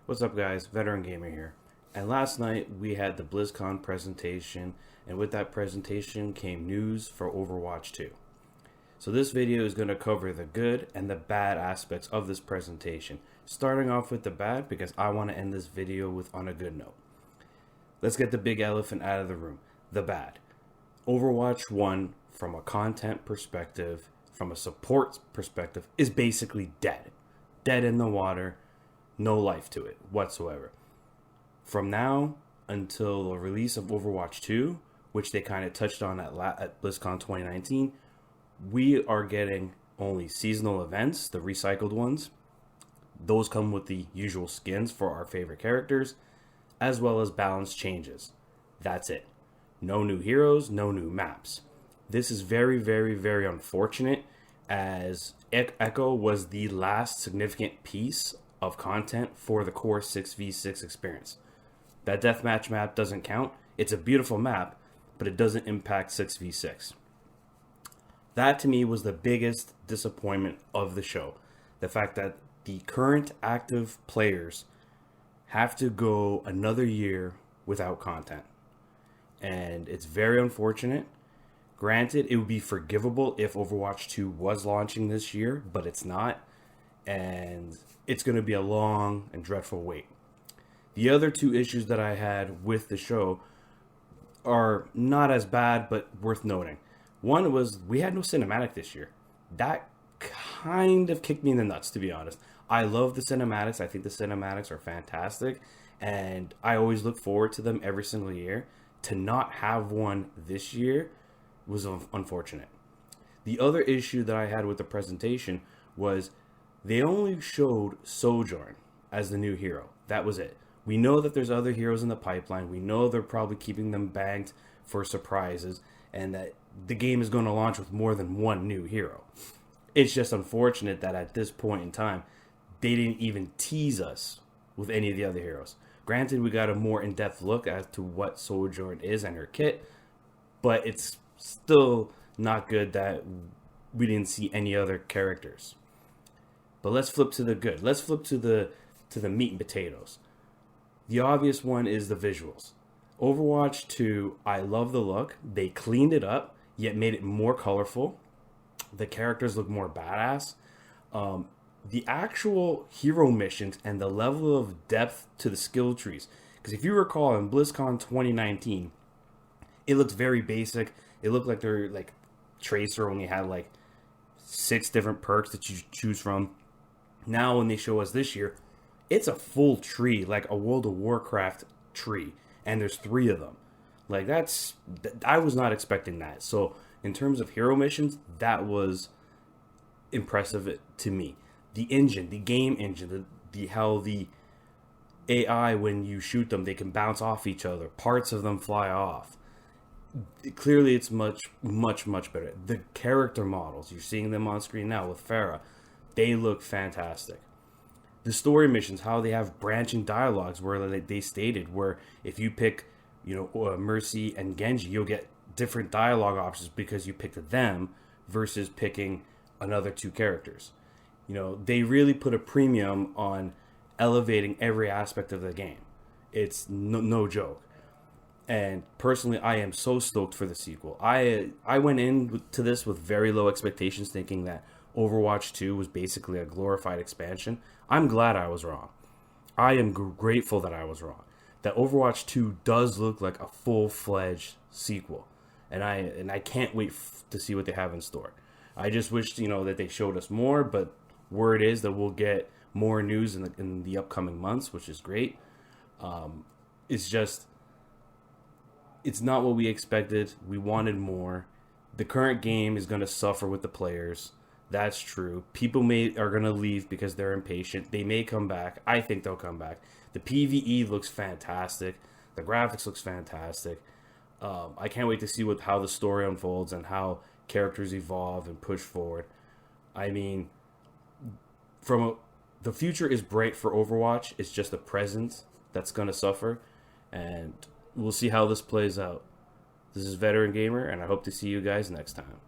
What's up, guys? Veteran Gamer here. And last night we had the Blizzcon presentation, and with that presentation came news for Overwatch 2. So this video is going to cover the good and the bad aspects of this presentation. Starting off with the bad because I want to end this video on a good note. Let's get the big elephant out of the room. The bad. Overwatch 1, from a content perspective, from a support perspective, is basically dead. Dead in the water. No life to it whatsoever. From now until the release of Overwatch 2, which they kind of touched on at Blizzcon 2019, we are getting only seasonal events, the recycled ones. Those come with the usual skins for our favorite characters, as well as balance changes. That's it. No new heroes, no new maps. This is very, very, very unfortunate, as Echo was the last significant piece of content for the core 6v6 experience. That deathmatch map doesn't count. It's a beautiful map, but it doesn't impact 6v6. That to me was the biggest disappointment of the show. The fact that the current active players have to go another year without content. And it's very unfortunate. Granted, it would be forgivable if Overwatch 2 was launching this year, but it's not. And it's going to be a long and dreadful wait. The other two issues that I had with the show are not as bad, but worth noting. One was we had no cinematic this year. That kind of kicked me in the nuts, to be honest. I love the cinematics. I think the cinematics are fantastic, and I always look forward to them every single year. To not have one this year was unfortunate. The other issue that I had with the presentation was they only showed Sojourn as the new hero. That was it. We know that there's other heroes in the pipeline. We know they're probably keeping them banked for surprises, and that the game is going to launch with more than one new hero. It's just unfortunate that at this point in time, they didn't even tease us with any of the other heroes. Granted, we got a more in-depth look as to what Sojourn is and her kit, but it's still not good that we didn't see any other characters. But let's flip to the good. Let's flip to the meat and potatoes. The obvious one is the visuals. Overwatch 2, I love the look. They cleaned it up, yet made it more colorful. The characters look more badass. The actual hero missions and the level of depth to the skill trees. Because if you recall in BlizzCon 2019, it looked very basic. It looked like they're like Tracer when you had like 6 different perks that you choose from. Now when they show us this year, it's a full tree, like a World of Warcraft tree, and there's 3 of them. Like I was not expecting that. So in terms of hero missions, that was impressive to me. The engine, the game engine, how the AI, when you shoot them, they can bounce off each other. Parts of them fly off. Clearly, it's much, much, much better. The character models, you're seeing them on screen now with Farah. They look fantastic. The story missions, how they have branching dialogues where they stated where if you pick, Mercy and Genji, you'll get different dialogue options because you picked them versus picking another 2 characters. They really put a premium on elevating every aspect of the game. It's no joke. And personally, I am so stoked for the sequel. I went into this with very low expectations, thinking that Overwatch 2 was basically a glorified expansion. I'm glad I was wrong. I am grateful that I was wrong. That Overwatch 2 does look like a full-fledged sequel. And I can't wait to see what they have in store. I just wish, that they showed us more, but word is that we'll get more news in the upcoming months, which is great. It's not what we expected. We wanted more. The current game is going to suffer with the players. That's true. People are going to leave because they're impatient. They may come back. I think they'll come back. The PvE looks fantastic. The graphics looks fantastic. I can't wait to see how the story unfolds and how characters evolve and push forward. I mean, the future is bright for Overwatch. It's just the present that's going to suffer. And we'll see how this plays out. This is Veteran Gamer, and I hope to see you guys next time.